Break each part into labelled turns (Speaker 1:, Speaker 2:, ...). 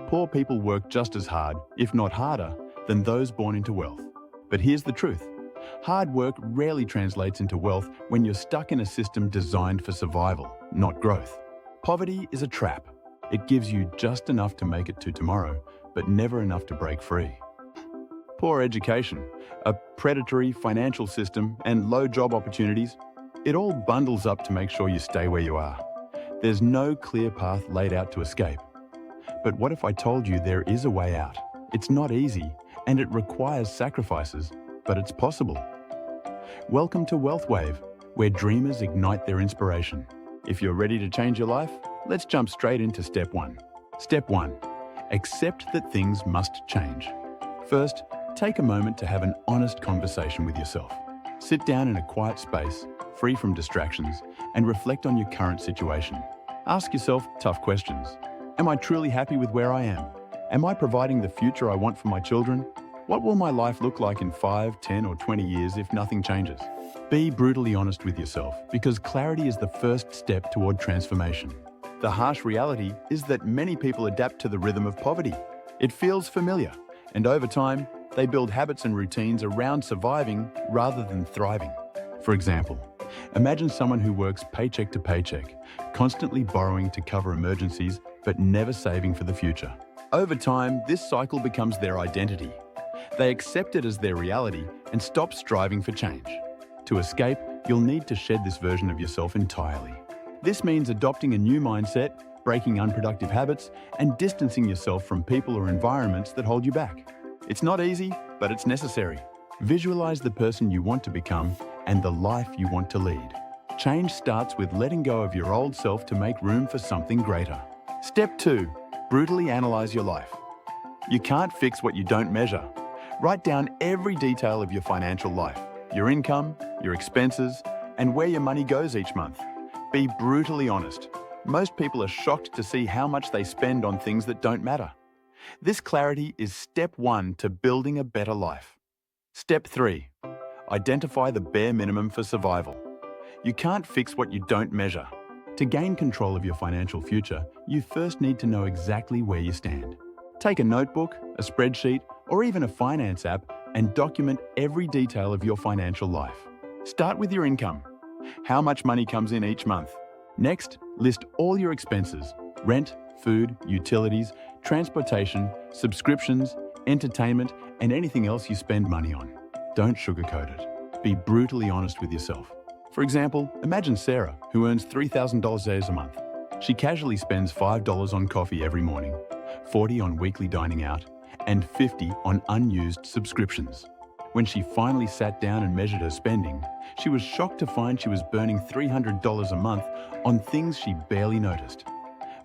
Speaker 1: Poor people work just as hard, if not harder, than those born into wealth. But here's the truth. Hard work rarely translates into wealth when you're stuck in a system designed for survival, not growth. Poverty is a trap. It gives you just enough to make it to tomorrow, but never enough to break free. Poor education, a predatory financial system, and low job opportunities, it all bundles up to make sure you stay where you are. There's no clear path laid out to escape. But what if I told you there is a way out? It's not easy, and it requires sacrifices, but it's possible. Welcome to Wealth Wave, where dreamers ignite their inspiration. If you're ready to change your life, let's jump straight into step one. Step one, accept that things must change. First, take a moment to have an honest conversation with yourself. Sit down in a quiet space, free from distractions, and reflect on your current situation. Ask yourself tough questions. Am I truly happy with where I am? Am I providing the future I want for my children? What will my life look like in 5, 10, or 20 years if nothing changes? Be brutally honest with yourself, because clarity is the first step toward transformation. The harsh reality is that many people adapt to the rhythm of poverty. It feels familiar, and over time, they build habits and routines around surviving rather than thriving. For example, imagine someone who works paycheck to paycheck, constantly borrowing to cover emergencies, but never saving for the future. Over time, this cycle becomes their identity. They accept it as their reality and stop striving for change. To escape, you'll need to shed this version of yourself entirely. This means adopting a new mindset, breaking unproductive habits, and distancing yourself from people or environments that hold you back. It's not easy, but it's necessary. Visualize the person you want to become and the life you want to lead. Change starts with letting go of your old self to make room for something greater. Step 2. Brutally analyze your life. You can't fix what you don't measure. Write down every detail of your financial life, your income, your expenses, and where your money goes each month. Be brutally honest. Most people are shocked to see how much they spend on things that don't matter. This clarity is step 1 to building a better life. Step 3. Identify the bare minimum for survival. You can't fix what you don't measure. To gain control of your financial future, you first need to know exactly where you stand. Take a notebook, a spreadsheet, or even a finance app and document every detail of your financial life. Start with your income. How much money comes in each month? Next, list all your expenses: rent, food, utilities, transportation, subscriptions, entertainment, and anything else you spend money on. Don't sugarcoat it. Be brutally honest with yourself. For example, imagine Sarah, who earns $3,000 a month. She casually spends $5 on coffee every morning, $40 on weekly dining out, and $50 on unused subscriptions. When she finally sat down and measured her spending, she was shocked to find she was burning $300 a month on things she barely noticed.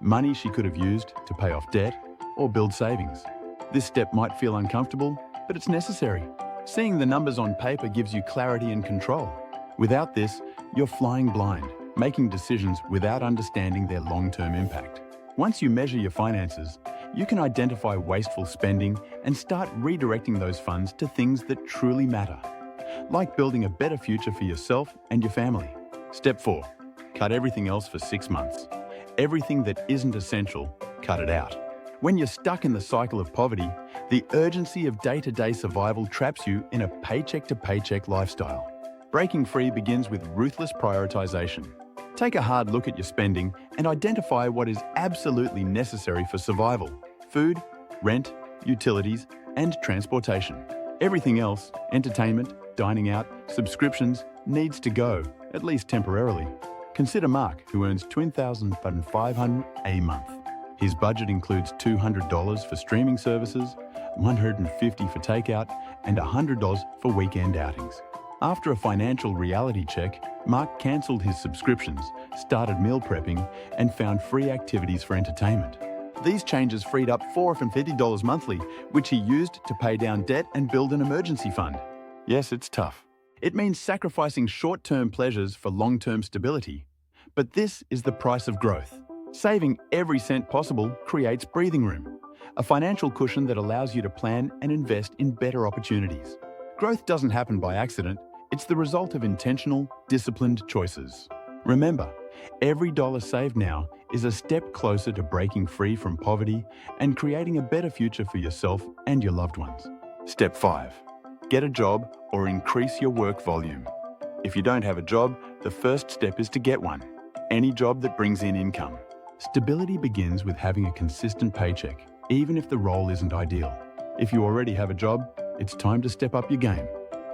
Speaker 1: Money she could have used to pay off debt or build savings. This step might feel uncomfortable, but it's necessary. Seeing the numbers on paper gives you clarity and control. Without this, you're flying blind, making decisions without understanding their long-term impact. Once you measure your finances, you can identify wasteful spending and start redirecting those funds to things that truly matter, like building a better future for yourself and your family. Step 4. Cut everything else for 6 months. Everything that isn't essential, cut it out. When you're stuck in the cycle of poverty, the urgency of day-to-day survival traps you in a paycheck-to-paycheck lifestyle. Breaking free begins with ruthless prioritization. Take a hard look at your spending and identify what is absolutely necessary for survival: food, rent, utilities, and transportation. Everything else, entertainment, dining out, subscriptions, needs to go, at least temporarily. Consider Mark, who earns $20,500 a month. His budget includes $200 for streaming services, $150 for takeout, and $100 for weekend outings. After a financial reality check, Mark cancelled his subscriptions, started meal prepping, and found free activities for entertainment. These changes freed up $450 monthly, which he used to pay down debt and build an emergency fund. Yes, it's tough. It means sacrificing short-term pleasures for long-term stability. But this is the price of growth. Saving every cent possible creates breathing room, a financial cushion that allows you to plan and invest in better opportunities. Growth doesn't happen by accident. It's the result of intentional, disciplined choices. Remember, Every dollar saved now is a step closer to breaking free from poverty and creating a better future for yourself and your loved ones. Step 5. Get a job or increase your work volume. If you don't have a job, the first step is to get one. Any job that brings in income. Stability begins with having a consistent paycheck, even if the role isn't ideal. If you already have a job, it's time to step up your game.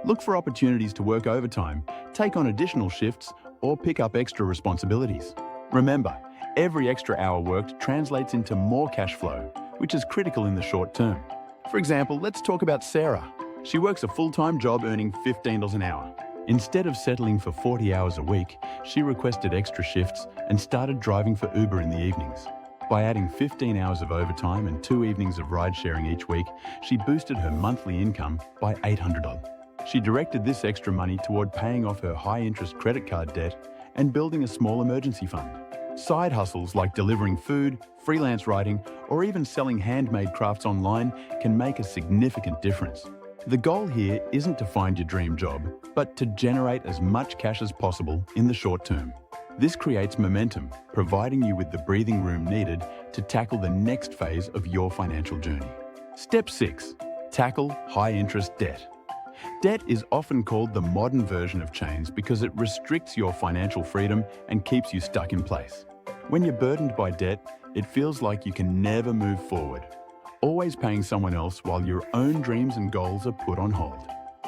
Speaker 1: Look for opportunities to work overtime, take on additional shifts, or pick up extra responsibilities. Remember, every extra hour worked translates into more cash flow, which is critical in the short term. For example, let's talk about Sarah. She works a full-time job earning $15 an hour. Instead of settling for 40 hours a week, she requested extra shifts and started driving for Uber in the evenings. By adding 15 hours of overtime and 2 evenings of ride-sharing each week, she boosted her monthly income by $800. She directed this extra money toward paying off her high-interest credit card debt and building a small emergency fund. Side hustles like delivering food, freelance writing, or even selling handmade crafts online can make a significant difference. The goal here isn't to find your dream job, but to generate as much cash as possible in the short term. This creates momentum, providing you with the breathing room needed to tackle the next phase of your financial journey. Step 6. Tackle high-interest debt. Debt is often called the modern version of chains because it restricts your financial freedom and keeps you stuck in place. When you're burdened by debt, it feels like you can never move forward, always paying someone else while your own dreams and goals are put on hold.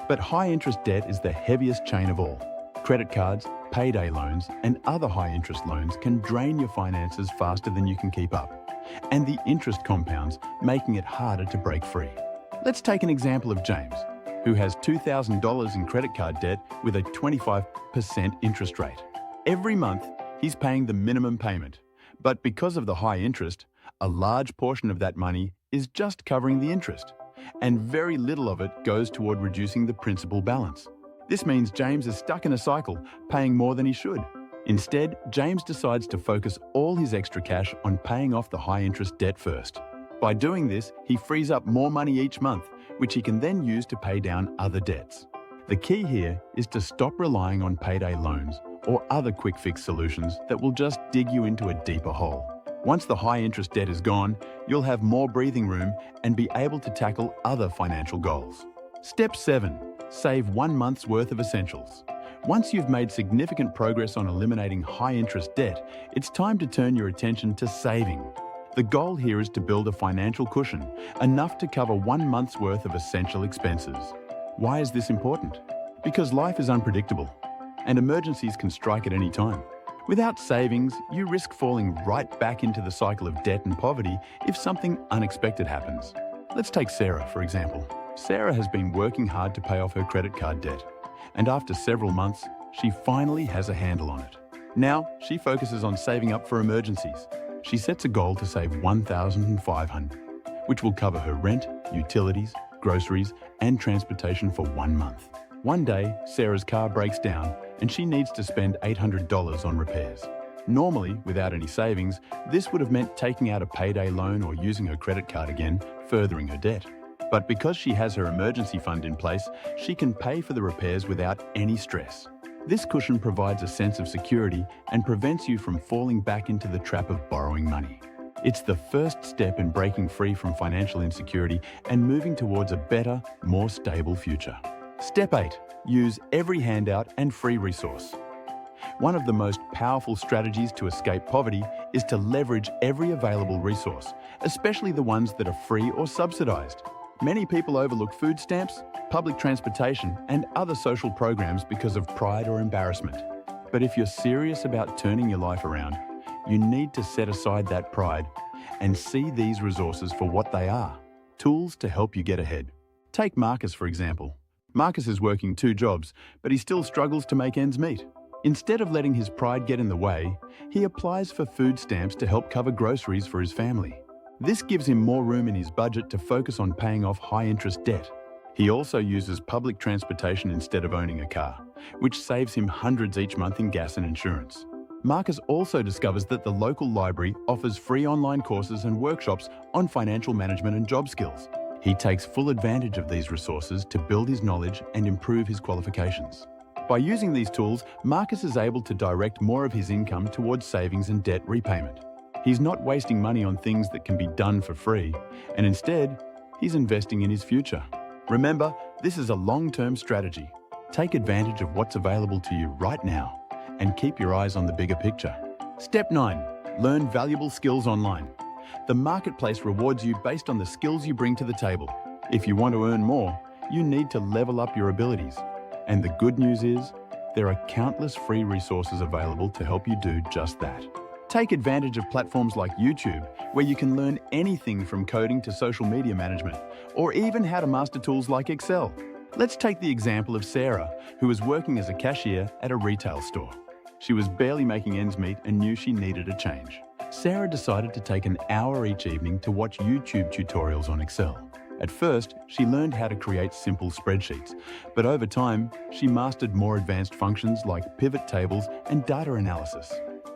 Speaker 1: But high-interest debt is the heaviest chain of all. Credit cards, payday loans, and other high-interest loans can drain your finances faster than you can keep up, and the interest compounds, making it harder to break free. Let's take an example of James, who has $2,000 in credit card debt with a 25% interest rate. Every month, he's paying the minimum payment, but because of the high interest, a large portion of that money is just covering the interest, and very little of it goes toward reducing the principal balance. This means James is stuck in a cycle, paying more than he should. Instead, James decides to focus all his extra cash on paying off the high-interest debt first. By doing this, he frees up more money each month, which he can then use to pay down other debts. The key here is to stop relying on payday loans or other quick-fix solutions that will just dig you into a deeper hole. Once the high-interest debt is gone, you'll have more breathing room and be able to tackle other financial goals. Step 7. Save 1 month's worth of essentials. Once you've made significant progress on eliminating high-interest debt, it's time to turn your attention to saving. The goal here is to build a financial cushion, enough to cover 1 month's worth of essential expenses. Why is this important? Because life is unpredictable, and emergencies can strike at any time. Without savings, you risk falling right back into the cycle of debt and poverty if something unexpected happens. Let's take Sarah, for example. Sarah has been working hard to pay off her credit card debt, and after several months, she finally has a handle on it. Now, she focuses on saving up for emergencies. She sets a goal to save $1,500, which will cover her rent, utilities, groceries, and transportation for 1 month. One day, Sarah's car breaks down, and she needs to spend $800 on repairs. Normally, without any savings, this would have meant taking out a payday loan or using her credit card again, furthering her debt. But because she has her emergency fund in place, she can pay for the repairs without any stress. This cushion provides a sense of security and prevents you from falling back into the trap of borrowing money. It's the first step in breaking free from financial insecurity and moving towards a better, more stable future. Step 8. Use every handout and free resource. One of the most powerful strategies to escape poverty is to leverage every available resource, especially the ones that are free or subsidized. Many people overlook food stamps, public transportation, and other social programs because of pride or embarrassment. But if you're serious about turning your life around, you need to set aside that pride and see these resources for what they are, tools to help you get ahead. Take Marcus, for example. Marcus is working 2 jobs, but he still struggles to make ends meet. Instead of letting his pride get in the way, he applies for food stamps to help cover groceries for his family. This gives him more room in his budget to focus on paying off high-interest debt. He also uses public transportation instead of owning a car, which saves him hundreds each month in gas and insurance. Marcus also discovers that the local library offers free online courses and workshops on financial management and job skills. He takes full advantage of these resources to build his knowledge and improve his qualifications. By using these tools, Marcus is able to direct more of his income towards savings and debt repayment. He's not wasting money on things that can be done for free, and instead, he's investing in his future. Remember, this is a long-term strategy. Take advantage of what's available to you right now and keep your eyes on the bigger picture. Step 9. Learn valuable skills online. The marketplace rewards you based on the skills you bring to the table. If you want to earn more, you need to level up your abilities. And the good news is, there are countless free resources available to help you do just that. Take advantage of platforms like YouTube, where you can learn anything from coding to social media management, or even how to master tools like Excel. Let's take the example of Sarah, who was working as a cashier at a retail store. She was barely making ends meet and knew she needed a change. Sarah decided to take an hour each evening to watch YouTube tutorials on Excel. At first, she learned how to create simple spreadsheets, but over time, she mastered more advanced functions like pivot tables and data analysis.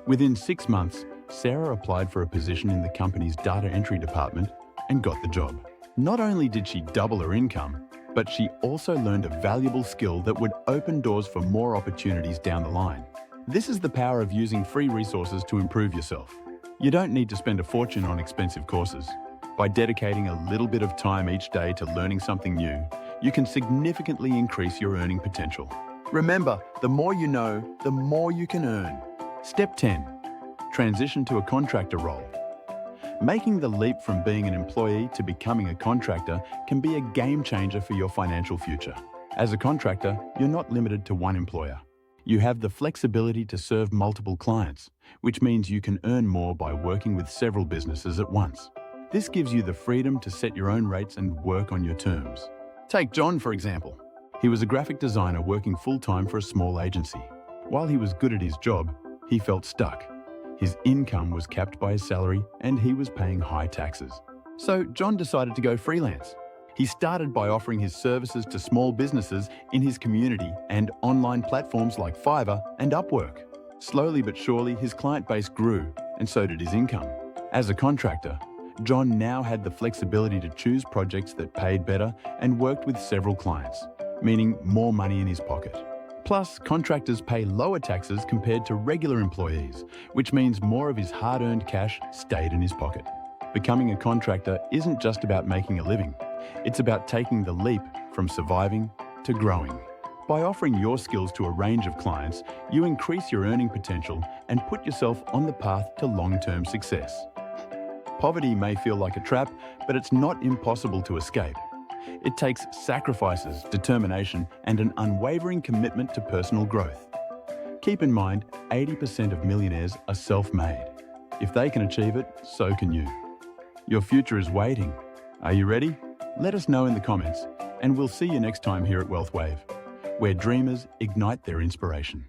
Speaker 1: Within 6 months, Sarah applied for a position in the company's data entry department and got the job. Not only did she double her income, but she also learned a valuable skill that would open doors for more opportunities down the line. This is the power of using free resources to improve yourself. You don't need to spend a fortune on expensive courses. By dedicating a little bit of time each day to learning something new, you can significantly increase your earning potential. Remember, the more you know, the more you can earn. Step 10. Transition to a contractor role. Making the leap from being an employee to becoming a contractor can be a game changer for your financial future. As a contractor, you're not limited to one employer. You have the flexibility to serve multiple clients, which means you can earn more by working with several businesses at once. This gives you the freedom to set your own rates and work on your terms. Take John, for example. He was a graphic designer working full-time for a small agency. While he was good at his job, he felt stuck. His income was capped by his salary and he was paying high taxes. So John decided to go freelance. He started by offering his services to small businesses in his community and online platforms like Fiverr and Upwork. Slowly but surely, his client base grew, and so did his income. As a contractor, John now had the flexibility to choose projects that paid better and worked with several clients, meaning more money in his pocket. Plus, contractors pay lower taxes compared to regular employees, which means more of his hard-earned cash stayed in his pocket. Becoming a contractor isn't just about making a living. It's about taking the leap from surviving to growing. By offering your skills to a range of clients, you increase your earning potential and put yourself on the path to long-term success. Poverty may feel like a trap, but it's not impossible to escape. It takes sacrifices, determination, and an unwavering commitment to personal growth. Keep in mind, 80% of millionaires are self-made. If they can achieve it, so can you. Your future is waiting. Are you ready? Let us know in the comments, and we'll see you next time here at Wealth Wave, where dreamers ignite their inspiration.